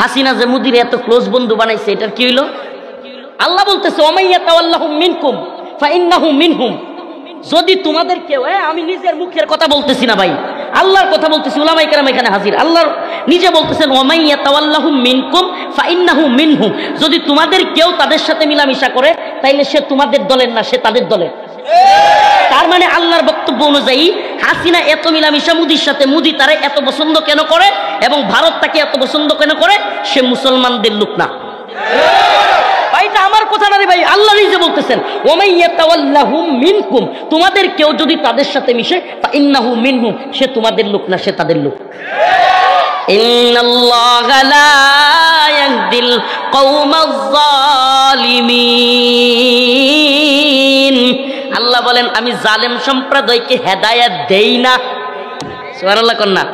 হাসিনা যে মোদির এত ক্লোজ বন্ধু বানাইছে, এটার কি হইল? আল্লাহ বলতেছে ওমাইয়া তাওয়াল্লাহুম মিনকুম ফাইন্নাহু মিনহুম। যদি তোমাদের কেউ, আমি নিজের মুখের কথা বলতেছি না ভাই, আল্লাহর কথা বলতেছি, উলামায়ে কেরাম এখানে হাজির। আল্লাহ নিজে বলতেছেন ওমাইয়া তাওয়াল্লাহুম মিনকুম ফাইন্নাহু মিনহুম। যদি তোমাদের কেউ তাদের সাথে মিলামিশা করে তাইলে সে তোমাদের দলের না, সে তাদের দলের। তার মানে আল্লাহর বক্তব্য অনুযায়ী হাসিনা এত মিলামিশা মুদির সাথে, মুদি তারে এত পছন্দ কেন করে এবং ভারত তাকে এত পছন্দ কেন করে? সে মুসলমানদের লোক না। এটা আমার কথা না রে ভাই, আল্লাহ নিজে বলতেছেন ওমাইয়া তাওয়াল্লাহুম মিনকুম। তোমাদের কেউ যদি তাদের সাথে মিশে ফাইন্নাহু মিনহুম, সে তোমাদের লোক না, সে তাদের লোক। ইন্নাল্লাহা লা ইয়াহদিল কওমাজ জালিমিন। আল্লাহ বলেন আমি জালেম সম্প্রদায়কে হেদায়েত দেই না। সুবহানাল্লাহ কন্যা।